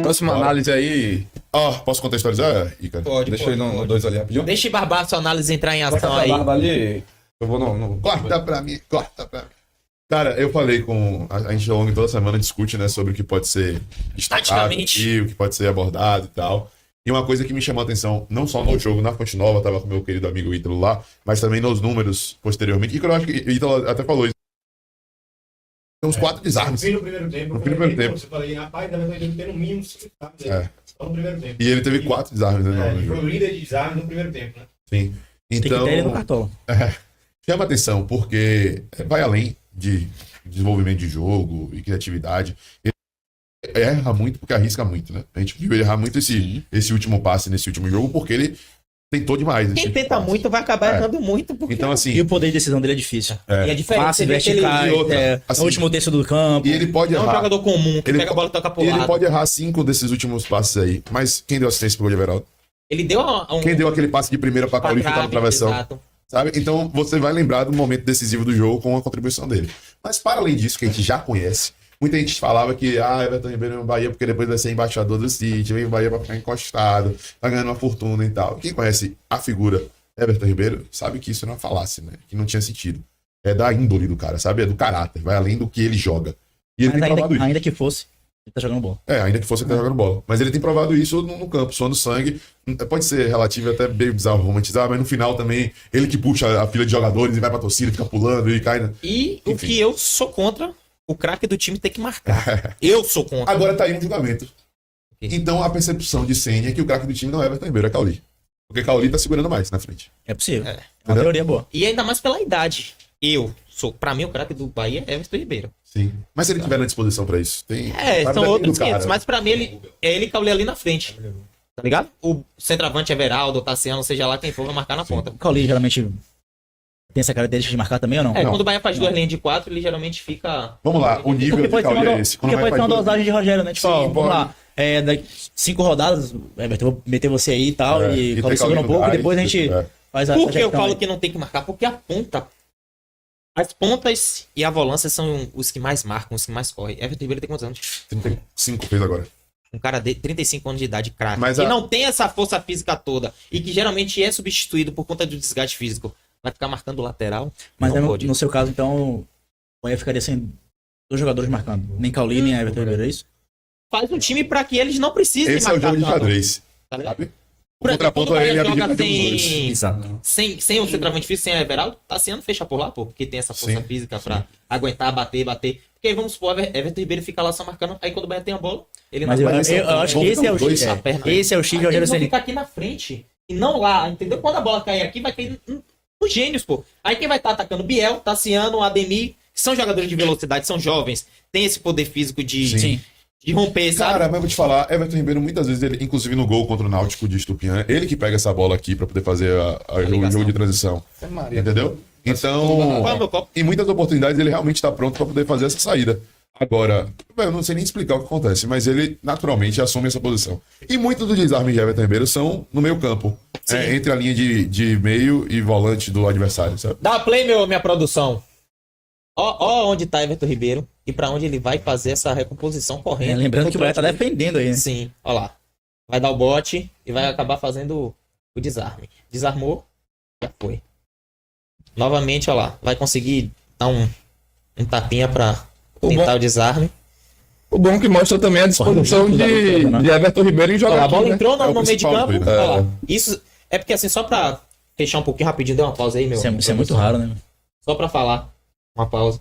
próxima análise aí. Posso contextualizar, Ícaro? Pode. Deixa eu ir no 2 ali rapidinho. Deixa o Barbar sua análise entrar em Bota ação essa aí. barba ali. Eu vou no. Corta pra mim. Cara, eu falei com... A gente ao longo de toda semana discute, né, sobre o que pode ser destacado Taticamente. aqui, o que pode ser abordado e tal. E uma coisa que me chamou a atenção, não só no jogo, na Fonte Nova, tava com meu querido amigo Ítalo lá, mas também nos números posteriormente. E que eu acho que o Ítalo até falou isso. Tem uns 4 desarmes. No primeiro tempo. No primeiro tempo. Você falei, rapaz, na verdade, ele tem no mínimo 5 desarmes. É. Só no primeiro tempo. E ele teve 4 desarmes né, no Foi jogo. o líder de desarmes no primeiro tempo, né? Sim. Tem que Então, ter ele no cartola. chama atenção, porque vai além de desenvolvimento de jogo e criatividade. Ele erra muito porque arrisca muito, né? A gente viu ele errar muito esse último passe nesse último jogo, porque ele tentou demais. esse Quem tipo de tenta passe. muito vai acabar É. errando muito. Porque... Então, assim, E o poder de decisão dele é difícil. E é diferente. Passes você vê que ele verticais, e outra, assim, no último terço do campo. e ele pode não é um errar. jogador comum, que Ele pega a bola e toca pro Ele lado. pode errar 5 desses últimos passes aí. Mas quem deu assistência pro gol de Everaldo? Ele deu um... Quem deu aquele passe de primeira pra pra Cauli chutar no trave, travessão? exato. Sabe? Então você vai lembrar do momento decisivo do jogo com a contribuição dele. Mas para além disso, que a gente já conhece, muita gente falava que Everton Ribeiro no Bahia porque depois vai ser embaixador do City, vem o Bahia pra ficar encostado, tá ganhando uma fortuna e tal. Quem conhece a figura Everton Ribeiro sabe que isso é uma falácia, né? Que não tinha sentido. É da índole do cara, sabe? É do caráter, vai além do que ele joga. E ele Mas tem provado isso. ainda que fosse, ele tá jogando bola. Ainda que fosse até jogando bola. Mas ele tem provado isso no campo, suando sangue. Pode ser relativo até meio bizarro romantizar, mas no final também, ele que puxa a fila de jogadores e vai pra torcida, fica pulando e cai. E Enfim. o que eu sou contra, o craque do time tem que marcar. Eu sou contra. Agora tá aí um julgamento. Então a percepção de Senna é que o craque do time não é Everton Ribeiro, é Cauli. Porque Cauli tá segurando mais na frente. É possível. É. É uma teoria boa. E ainda mais pela idade. Pra mim, o craque do Bahia é Everton Ribeiro. Sim. Mas se ele tiver na disposição pra isso, tem. São depende outros do cara. 500. Mas pra mim, ele e Cauli ali na frente. Tá ligado? O centroavante Everaldo, Tassiano, seja lá quem for, vai marcar na ponta. O Cauli geralmente tem essa característica de marcar também ou não? Não. Quando o Bahia faz 2 linhas de 4, ele geralmente fica... Vamos lá, o nível Porque de pode ser Cauli uma, é esse. porque pode ser uma dosagem de Rogério, né? Tipo, Sim, ó, pode. vamos lá. Daqui 5 rodadas, Everton, vou meter você aí e tal, E e tem Cauli segura Cauli um no pouco, gás, e depois a gente faz a Por que eu gestão falo aí. que não tem que marcar? Porque a ponta... As pontas e a volância são os que mais marcam, os que mais correm. Everton Ribeiro tem quantos anos? 35 fez agora. Um cara de 35 anos de idade, craque. Mas Que a- não tem essa força física toda. E que geralmente é substituído por conta do desgaste físico. Vai ficar marcando o lateral? Mas não pode. no seu caso, então, o Bahia ficaria sem 2 jogadores marcando. Nem Cauli, nem Everton Ribeiro, é isso? Faz um time pra que eles não precisem Esse é o marcar jogo de tanto, xadrez. tá ligado? Sabe? O Por exemplo, contraponto quando o é ele Bahia abrir joga pra ter os dois. Exato. sem o centroavante físico, sem a Everaldo, Tassiano fecha por lá, pô. Porque tem essa força Sim, física pra aguentar, bater. Porque aí vamos supor, Everton Ribeiro fica lá só marcando. Aí quando o Bahia tem a bola, ele Mas não eu esse é o- acho que vamos esse é o dois, X. a perna. Esse é o X de Eles Rogério vão Ceni. ficar aqui na frente e não lá, entendeu? Quando a bola cair aqui, vai cair nos gênios, pô. Aí quem vai estar atacando? Biel, Tassiano, Ademir, que são jogadores de velocidade, são jovens, tem esse poder físico Sim. de romper, sabe? Cara, mas vou te falar, Everton Ribeiro, muitas vezes, ele, inclusive no gol contra o Náutico de Estupiã, ele que pega essa bola aqui pra poder fazer o jogo de transição. Entendeu? Então, Qual é o meu copo? em muitas oportunidades, ele realmente tá pronto pra poder fazer essa saída. Agora, eu não sei nem explicar o que acontece, mas ele naturalmente assume essa posição. E muitos dos desarmes de Everton Ribeiro são no meio campo, entre a linha de meio e volante do adversário, sabe? Dá play, minha produção. Ó onde tá Everton Ribeiro e pra onde ele vai fazer essa recomposição correndo. Lembrando que o Bahia tá defendendo aí, né? Sim, ó lá. Vai dar o bote e vai acabar fazendo o desarme. Desarmou, já foi. Novamente, ó lá. Vai conseguir dar um tapinha pra tentar o desarme. O bom que mostra também a disposição de Everton Ribeiro em Ó jogar lá, a aqui, bola né? entrou É no o meio de principal campo. do Bahia, Ó lá. Isso é porque assim, só pra fechar um pouquinho rapidinho, deu uma pausa aí, meu. Isso é muito raro, né? Só pra falar, uma pausa.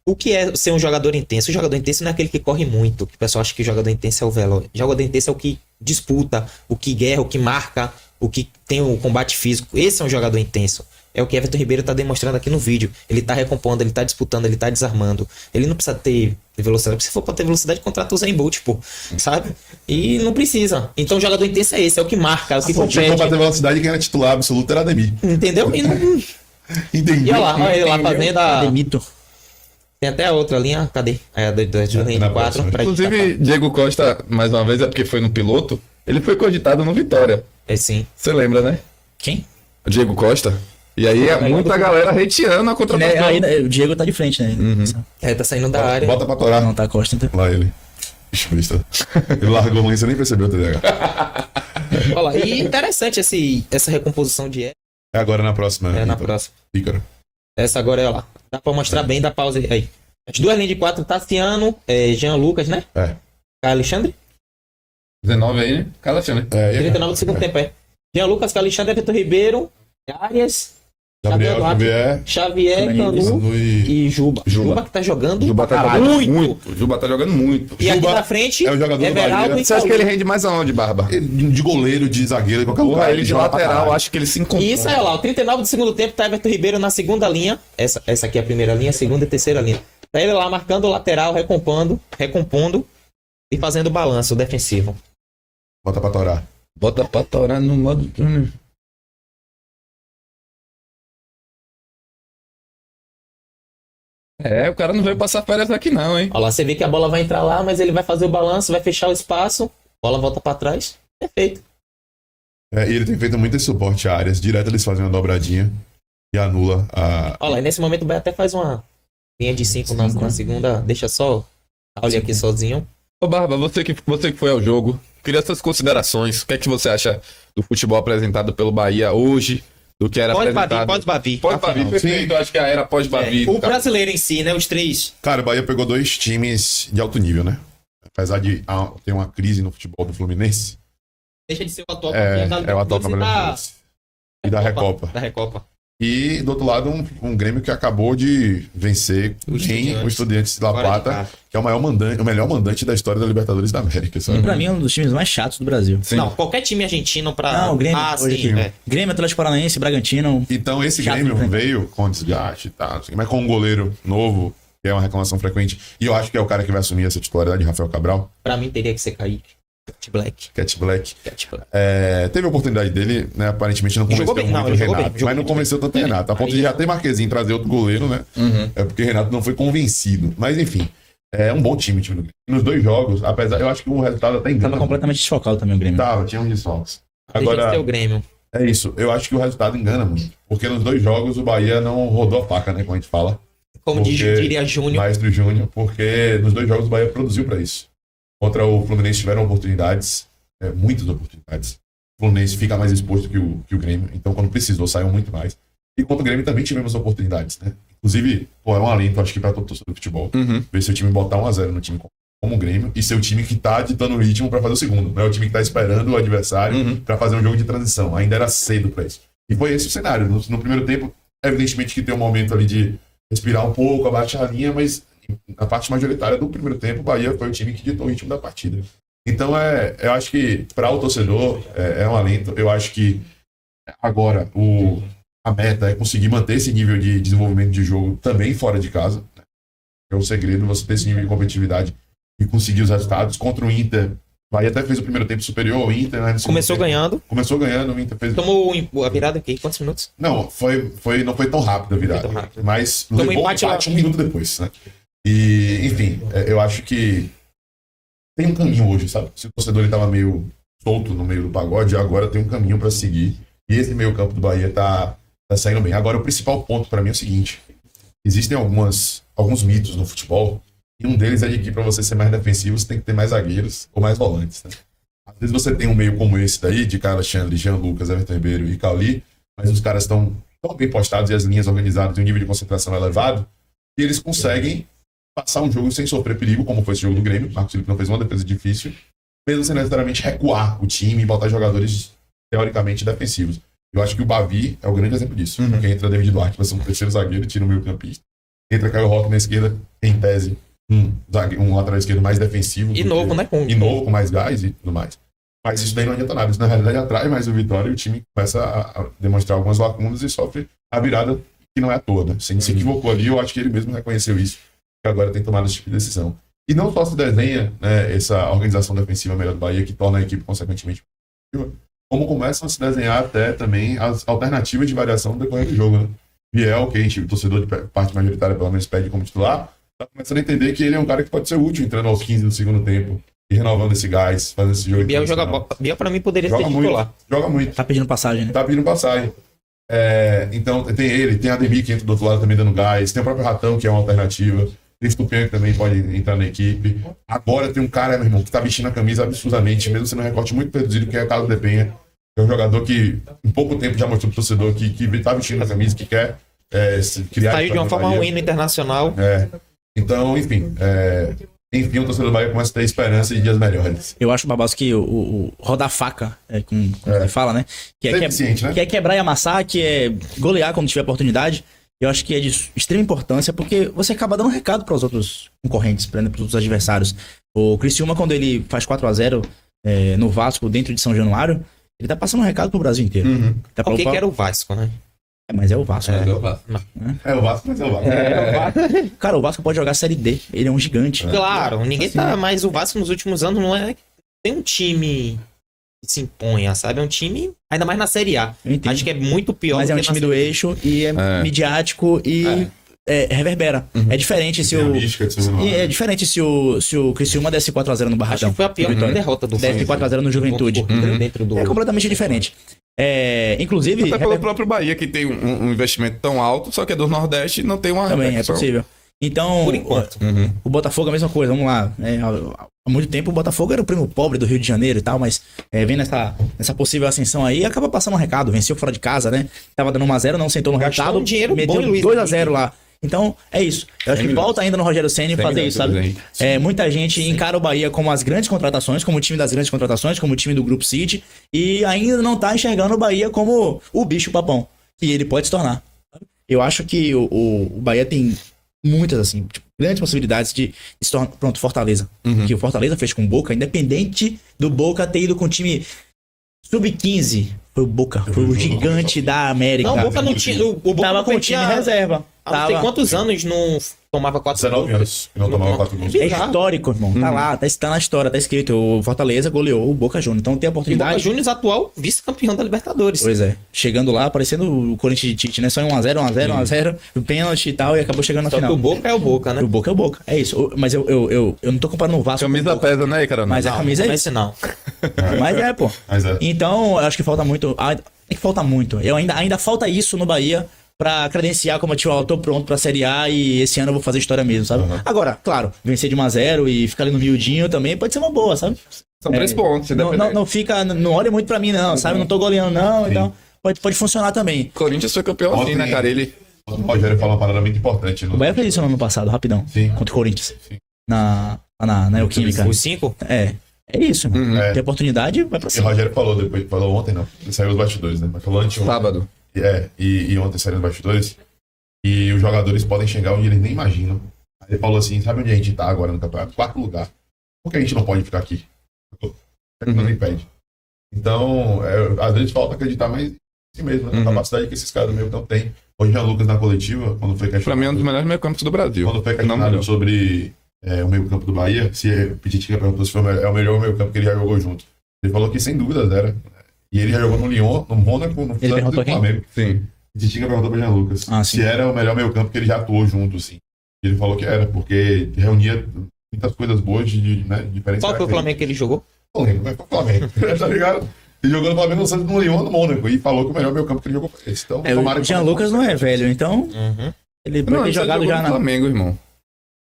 O que é ser um jogador intenso? O jogador intenso não é aquele que corre muito, que o pessoal acha que o jogador intenso é o veloz. O jogador intenso é o que disputa, o que guerra, o que marca, o que tem o combate físico. Esse é um jogador intenso. É o que Everton Ribeiro tá demonstrando aqui no vídeo. Ele tá recompondo, ele tá disputando, ele tá desarmando. Ele não precisa ter velocidade. Se for pra ter velocidade, contrata o Zayn Bolt, pô. Sabe? E não precisa. Então o jogador intenso é esse, é o que marca, é o que Se for pra compete. ter velocidade, quem era titular absoluto era Ademir. Entendeu? E, não... Entendi. e olha ele lá fazendo a... Demito. Tem até a outra linha, cadê? É a do na 4. próxima. Inclusive, Diego Costa, mais uma vez, é porque foi no piloto, ele foi cogitado no Vitória. É sim. Você lembra, né? Quem? O Diego Costa. E aí é muita galera hateando a Né, contratação. aí, o Diego tá de frente, né? É, tá saindo da área. Bota pra torar. Não tá Costa, então. Lá ele. Bicho besta. Ele largou a mãe, você nem percebeu o TDAH. Olha lá, e interessante essa recomposição de É agora na próxima. na Ítalo. próxima. Ícaro. Essa agora é lá. Dá pra mostrar bem, dá pausa aí. As duas linhas de 4, Tassiano, Jean Lucas, né? É. Alexandre? 19 aí, né? Cara, achando, né? 39 do segundo tempo, é. Jean Lucas, Alexandre, Everton Ribeiro, Arias, Gabriel, Xavier, Xavier, Canu e Juba. Juba que tá jogando Juba tá caralho, jogando muito. muito. Juba tá jogando muito. E aqui Juba na frente, é o jogador do Everaldo Bahia. e Você acha que Paulo. ele rende mais aonde, Barba? de goleiro, de zagueiro, de qualquer Porra, lugar. ele de joga pra lateral, caralho. acho que ele se encontra. E isso aí, lá, o 39 do segundo tempo, tá Everton Ribeiro na segunda linha. Essa aqui é a primeira linha, a segunda e terceira linha. Tá ele lá marcando o lateral, recompondo e fazendo o balanço defensivo. Bota pra torar. Bota pra torar no modo... É, o cara não veio passar férias aqui não, hein? Olha lá, você vê que a bola vai entrar lá, mas ele vai fazer o balanço, vai fechar o espaço, bola volta pra trás. Perfeito. E ele tem feito muito esse suporte a áreas. Direto eles fazem uma dobradinha e anula a. Olha lá, e nesse momento o Bahia até faz uma linha de 5 na segunda, deixa só a Auli aqui sozinho. Ô Barba, você que foi ao jogo, queria suas considerações. O que é que você acha do futebol apresentado pelo Bahia hoje, do que era apresentado? Pós-Bavi. Pós-Bavi, Não, perfeito. Acho que a era pós-Bavi. O brasileiro em si, né? Os três. Cara, o Bahia pegou dois times de alto nível, né? Apesar de ter uma crise no futebol do Fluminense. Deixa de ser o atual É o atual campeão e da Recopa. Da Recopa. E do outro lado, um Grêmio que acabou de vencer O Estudiantes. o Estudiantes de La Fora de Plata, casa. que é o melhor mandante da história da Libertadores da América. Sabe? Pra mim é um dos times mais chatos do Brasil. Sim. Não, qualquer time argentino pra. Não, o Grêmio, hoje sim. aqui. Grêmio, Atlético Paranaense, Bragantino. Então esse Chato, Grêmio né? veio com desgaste e tal, assim, mas com um goleiro novo, que é uma reclamação frequente. E eu acho que é o cara que vai assumir essa titularidade, Rafael Cabral, Pra mim teria que ser Kaique. Cat Black. Cat Black. Cat Black. Teve a oportunidade dele, né? Aparentemente não Jogou convenceu bem, muito não, o ele jogou Renato. bem, jogou Mas não muito convenceu tanto o bem. Renato. A ponto de já ter Marquezinho trazer outro goleiro, né? É porque o Renato não foi convencido. Mas enfim, é um bom time o time do Grêmio. Nos dois jogos, apesar, eu acho que o resultado até engana. Tava completamente desfocado também o Grêmio. Tinha uns desfalques. Deixa de ser Agora, o Grêmio. é isso. Eu acho que o resultado engana muito. Porque nos dois jogos o Bahia não rodou a faca, né? Como a gente fala. Como diria Júnior. Maestro Júnior, porque nos dois jogos o Bahia produziu para isso. Contra o Fluminense tiveram oportunidades, muitas oportunidades. O Fluminense fica mais exposto que o Grêmio, então quando precisou saiu muito mais. E contra o Grêmio também tivemos oportunidades, né? Inclusive, é um alento, acho que para todo torcedor do futebol, ver seu time botar 1-0 no time como o Grêmio e ser o time que tá ditando o ritmo para fazer o segundo. Não é o time que tá esperando o adversário para fazer um jogo de transição. Ainda era cedo para isso. E foi esse o cenário. No primeiro tempo, evidentemente que tem um momento ali de respirar um pouco, abaixar a linha, mas na parte majoritária do primeiro tempo, o Bahia foi o time que ditou o ritmo da partida. Então, eu acho que para o torcedor é um alento. Eu acho que agora a meta é conseguir manter esse nível de desenvolvimento de jogo também fora de casa. Né? É o segredo, você ter esse nível de competitividade e conseguir os resultados. Contra o Inter, o Bahia até fez o primeiro tempo superior ao Inter. Né, Começou ganhando. Começou ganhando, o Inter fez... Tomou a virada aqui, quantos minutos? Não, não foi tão rápido a virada. Foi tão rápido. Mas Tomou levou empate lá. um minuto depois, né? E, enfim, eu acho que tem um caminho hoje, sabe? Se o torcedor estava meio solto no meio do pagode, agora tem um caminho para seguir. E esse meio campo do Bahia tá saindo bem. Agora, o principal ponto para mim é o seguinte. Existem alguns mitos no futebol, e um deles é de que para você ser mais defensivo, você tem que ter mais zagueiros ou mais volantes, né? Às vezes você tem um meio como esse daí, de Carlos Alexandre, Jean Lucas, Everton Ribeiro e Cauli, mas os caras estão tão bem postados e as linhas organizadas e o nível de concentração elevado, que eles conseguem passar um jogo sem sofrer perigo, como foi esse jogo do Grêmio. Marcos Felipe não fez uma defesa difícil, mesmo sem necessariamente recuar o time e botar jogadores teoricamente defensivos. Eu acho que o Bavi é o grande exemplo disso. Porque entra David Duarte, vai ser um terceiro zagueiro, tira o meio campista. Entra Caio Roque na esquerda, em tese, um lateral esquerdo mais defensivo. E novo, né? E novo, com mais gás e tudo mais. Mas isso daí não adianta nada. Isso, na realidade, atrai mais o Vitória e o time começa a demonstrar algumas lacunas e sofre a virada que não é à toa, né? Se se equivocou ali, eu acho que ele mesmo reconheceu isso, que agora tem tomado esse tipo de decisão. E não só se desenha, né, essa organização defensiva melhor do Bahia, que torna a equipe consequentemente competitiva, como começam a se desenhar até também as alternativas de variação no decorrer do jogo, né? Biel, que a gente, o torcedor de parte majoritária pelo menos pede como titular, tá começando a entender que ele é um cara que pode ser útil entrando aos 15 do segundo tempo e renovando esse gás, fazendo esse jogo. Biel joga bola. Biel pra mim poderia Joga ser muito, titular. joga muito. Tá pedindo passagem, né? Tá pedindo passagem. Então tem ele, tem a Ademir que entra do outro lado também dando gás, tem o próprio Ratão que é uma alternativa. Cristo Penha também pode entrar na equipe. Agora tem um cara, meu irmão, que tá vestindo a camisa absurdamente, mesmo sendo um recorte muito reduzido, que é o Carlos de Penha. É um jogador que, em pouco tempo, já mostrou pro torcedor que tá vestindo a camisa, que quer criar... Saiu de uma forma ruim no Internacional. Então, enfim, o torcedor do Bahia começa a ter esperança de dias melhores. Eu acho, Babasco, que o rodar faca, como você fala, né? Que Ser eficiente, né? Que é quebrar e amassar, que é golear quando tiver oportunidade. Eu acho que é de extrema importância, porque você acaba dando um recado para os outros concorrentes, para os outros adversários. O Criciúma, quando ele faz 4-0 no Vasco, dentro de São Januário, ele tá passando um recado pro Brasil inteiro. Tá Por que era o Vasco, né? Mas é o Vasco. É o Vasco, mas é o Vasco. Cara, o Vasco pode jogar Série D. Ele é um gigante. Claro, ninguém Assim, tá... Mas o Vasco nos últimos anos não é... Tem um time que se imponha, sabe? É um time... Ainda mais na Série A. Acho que é muito pior. Mas é um time do eixo e é midiático e reverbera. É diferente se o... É diferente se o Criciúma desse 4-0 no Barradão. Acho que foi a pior derrota do Desse 4-0 no Juventude. Dentro do... É completamente diferente. Inclusive... Até pelo próprio Bahia, que tem um investimento tão alto, só que é do Nordeste e não tem uma... Também é possível. Então, por enquanto. O Botafogo é a mesma coisa, vamos lá. Há muito tempo o Botafogo era o primo pobre do Rio de Janeiro e tal, mas vendo essa possível ascensão aí, acaba passando um recado, venceu fora de casa, né? Tava dando 1-0, não sentou no Gastou resultado, um dinheiro meteu bom, Luiz 2-0 lá. Então, é isso. Eu acho que falta ainda no Rogério Ceni fazer isso, sabe? Muita gente encara o Bahia como as grandes contratações, como o time das grandes contratações, como o time do Grupo City, e ainda não tá enxergando o Bahia como o bicho papão, que ele pode se tornar. Eu acho que o Bahia tem muitas, assim, grandes possibilidades de se tornar... Pronto, Fortaleza. Que o Fortaleza fez com o Boca, independente do Boca ter ido com o time sub-15. Foi o Boca, foi o gigante da América. Não, o Boca não tinha... O Boca tava com o time reserva. Tem quantos anos não tomava 4 gols? 19 anos que não tomava 4 gols. É histórico, irmão. Tá lá, tá na história, tá escrito. O Fortaleza goleou o Boca Juniors. Então tem a E oportunidade. Boca Juniors, atual vice-campeão da Libertadores. Pois é. Chegando lá, parecendo o Corinthians de Tite, né? Só em 1-0, o pênalti e tal, e acabou chegando na Só final. que o Boca é o Boca, né? O Boca é o Boca. É isso. Mas eu não tô comparando o Vasco. Camisa pesa, né, cara? Mas a camisa é Não, isso. não. Mas pô. Mas é. Então, eu acho que falta muito. É que falta muito. Ainda falta isso no Bahia pra credenciar como eu tô pronto pra Série A e esse ano eu vou fazer história mesmo, sabe? Agora, claro, vencer de 1-0 e ficar ali no miudinho também pode ser uma boa, sabe? São 3 pontos. Não olha muito pra mim, não, sabe? Não tô goleando, não. Sim. Então, pode funcionar também. Corinthians foi campeão assim, né, cara? Ele... O Rogério falou uma parada muito importante. O Bahia fez isso no ano passado, rapidão. Sim. Contra o Corinthians. Sim. Na Neoquímica. Os 5? É isso, mano. Tem oportunidade, vai pra E o cima. Rogério falou depois, falou ontem, não. Saiu os bastidores, né? Mas falou antes. Sábado. E ontem saíram os bastidores. E os jogadores podem chegar onde eles nem imaginam. Aí ele falou assim: sabe onde a gente tá agora no campeonato? 4º lugar. Por que a gente não pode ficar aqui? Não impede. Então, às vezes falta acreditar mais em si mesmo, na capacidade que esses caras do meio campo têm. Hoje, Jean Lucas na coletiva, quando foi questionado. Pra mim é um dos melhores meio-campos do Brasil. Quando foi questionado sobre o meio-campo do Bahia, se Pititica perguntou se é o melhor meio-campo que ele já jogou junto. Ele falou que sem dúvidas era. E ele já jogou no Lyon, no Mônaco, no Santos e no Flamengo. Sim. Pititica perguntou pra Jean Lucas sim. se era o melhor meio-campo que ele já atuou junto, assim. E ele falou que era, porque reunia muitas coisas boas de diferentes. Qual foi o Flamengo que ele jogou? Flamengo, mas foi o Flamengo. Tá ligado? Ele jogou no Flamengo, no Santos, no Lyon, no Mônaco. E falou que o melhor meio-campo que ele jogou foi esse. Então, O Jean Lucas não é velho, então ele pode ter jogado já no na... Flamengo, irmão.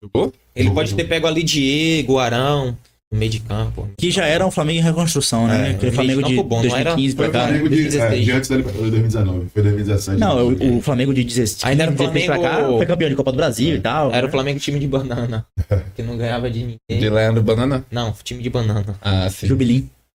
Jogou? Ele pode ter pego ali Diego, Arão, no meio de campo. Que já era um Flamengo em reconstrução, né? Aquele Flamengo de campo bom, não era? 2015 Foi pra o cá. Flamengo de 2016. antes da Libertadores 2019. Foi 2017. Não, o Flamengo de 16 Ainda era o 16 pra cá, Flamengo- foi campeão de Copa do Brasil e tal. Era o Flamengo time de banana. Que não ganhava de ninguém. De Leandro Banana? Não, time de banana. Ah, sim. Jubilim.